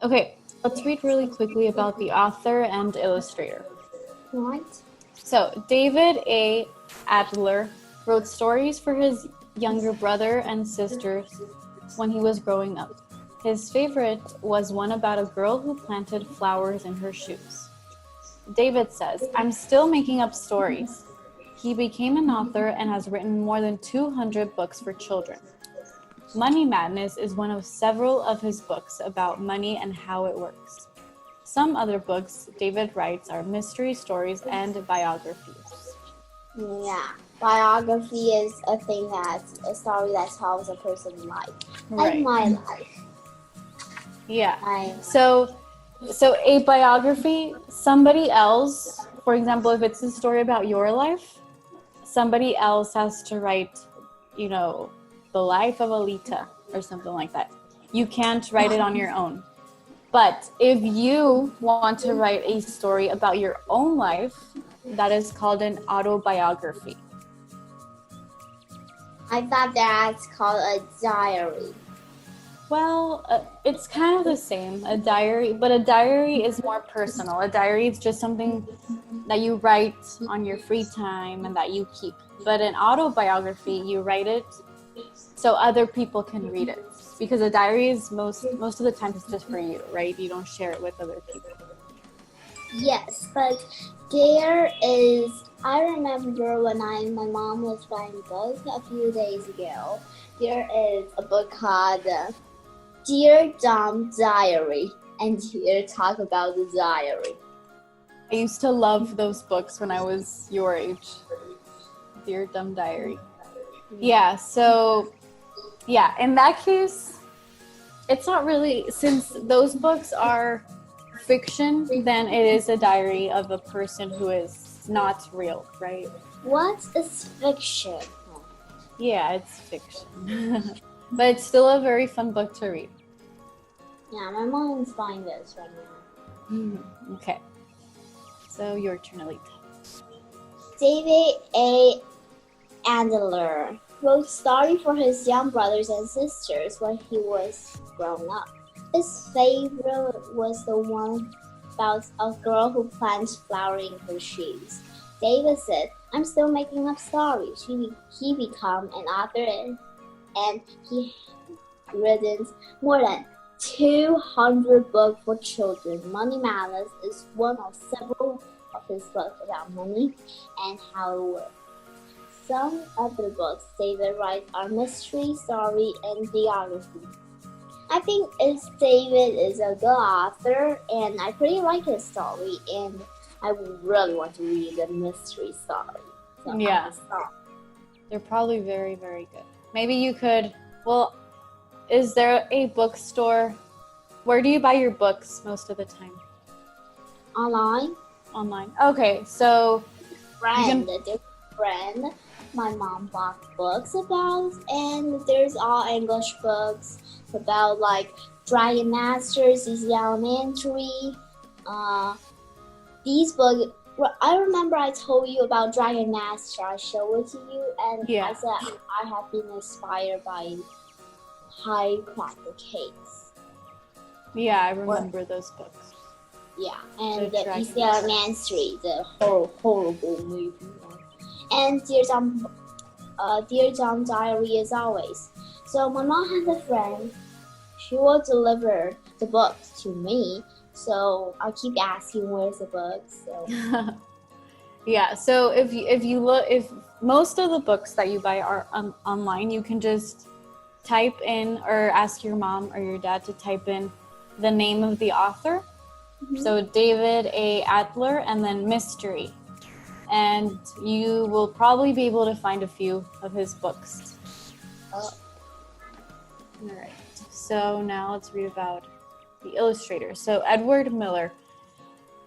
Okay, let's read really quickly about the author and illustrator. Right. So, David A. Adler wrote stories for his younger brother and sisters when he was growing up. His favorite was one about a girl who planted flowers in her shoes. David says, "I'm still making up stories." He became an author and has written more than 200 books for children. Money Madness is one of several of his books about money and how it works. Some other books David writes are mystery stories and biographies. Yeah, biography is a story that tells a person's life, like my life. Yeah. So a biography, somebody else, for example, if it's a story about your life, somebody else has to write, the life of Alita or something like that. You can't write it on your own. But if you want to write a story about your own life, that is called an autobiography. I thought that's called a diary. Well, it's kind of the same, a diary, but a diary is more personal. A diary is just something that you write on your free time and that you keep. But an autobiography, you write it so other people can read it. Because a diary is most of the time it's just for you, right? You don't share it with other people. Yes, but I remember when my mom was buying books a few days ago, there is a book called Dear Dumb Diary, and here talk about the diary. I used to love those books when I was your age. Dear Dumb Diary. Yeah, so, in that case, it's not really, since those books are fiction, then it is a diary of a person who is not real, right? What is fiction? Yeah, it's fiction. But it's still a very fun book to read. Yeah, my mom's buying this right now. Okay. So your turn, Alita. David A. Adler wrote stories for his young brothers and sisters when he was grown up. His favorite was the one about a girl who plants flowers in her shoes. David said, "I'm still making up stories." He became an author and he written more than 200 books for children. Money Madness is one of several of his books about money and how it works. Some other books David writes are mystery, story, and biography. I think David is a good author, and I pretty like his story, and I really want to read the mystery story. So yeah, they're probably very, very good. Maybe you could, is there a bookstore? Where do you buy your books most of the time? Online. Okay, so friend my mom bought books about, and there's all English books about like Dragon Masters, Easy Elementary. These books, I remember I told you about Dragon Master. I showed it to you, and I said I have been inspired by High Cracker Cakes. Yeah, I remember those books. Yeah, and the Easy Elementary, the horrible movie. And Dear John Diary as always. So my mom has a friend. She will deliver the books to me. So I'll keep asking where's the book. So yeah. So if most of the books that you buy are online, you can just type in or ask your mom or your dad to type in the name of the author. Mm-hmm. So David A. Adler and then mystery. And you will probably be able to find a few of his books. All right. So now let's read about the illustrator. So Edward Miller.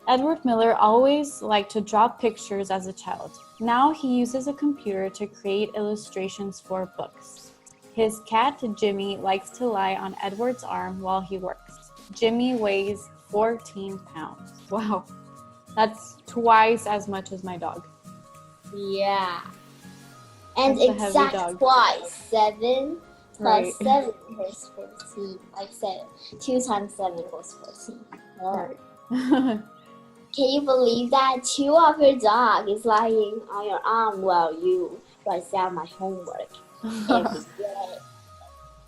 Edward Miller always liked to draw pictures as a child. Now he uses a computer to create illustrations for books. His cat, Jimmy, likes to lie on Edward's arm while he works. Jimmy weighs 14 pounds. Wow. That's twice as much as my dog. Yeah. And exact twice, 7 Right. 7 is 14. Like 7. 2 times 7 was 14. Right. Can you believe that 2 of your dog is lying on your arm while you write down my homework every day?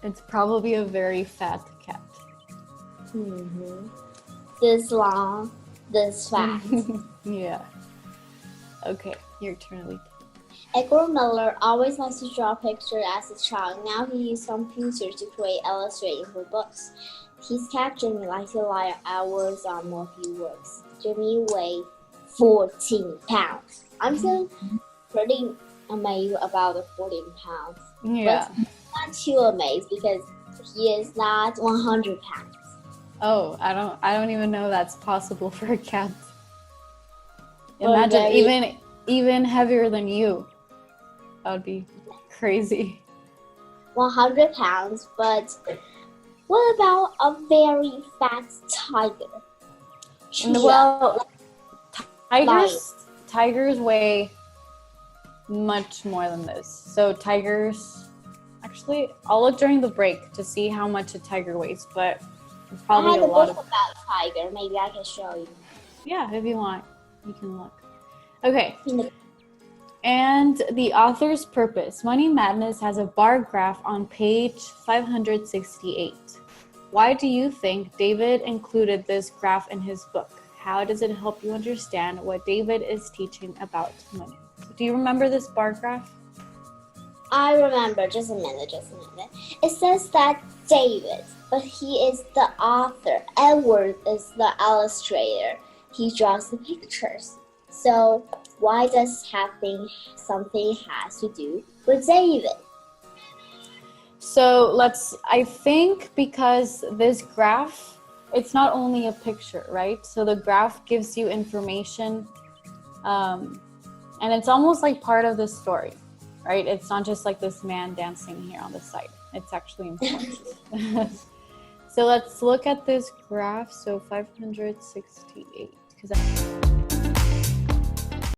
It's probably a very fat cat. Mm-hmm. This long, this fat. Yeah. Okay, your turn, Alita. Edgar Miller always likes to draw pictures as a child. Now he uses computers to create illustrating for books. His cat Jimmy likes to lie hours on what he works. Jimmy weighs 14 pounds. I'm still pretty amazed about the 14 pounds. Yeah. But not too amazed because he is not 100 pounds. Oh, I don't even know that's possible for a cat. Or Imagine even heavier than you. That would be crazy. 100 pounds, but what about a very fat tiger? Cheetah. Well, tigers weigh much more than this. So tigers, actually, I'll look during the break to see how much a tiger weighs, but probably I have a a lot book of. about tiger. Maybe I can show you. Yeah, if you want, you can look. Okay. And the author's purpose. Money Madness has a bar graph on page 568. Why do you think David included this graph in his book? How does it help you understand what David is teaching about money? Do you remember this bar graph? I remember. Just a minute. It says that David, but he is the author. Edward is the illustrator. He draws the pictures. So why does something has to do with David? So I think because this graph, it's not only a picture, right? So the graph gives you information, and it's almost like part of the story, right? It's not just like this man dancing here on the side. It's actually important. So let's look at this graph. So 568, because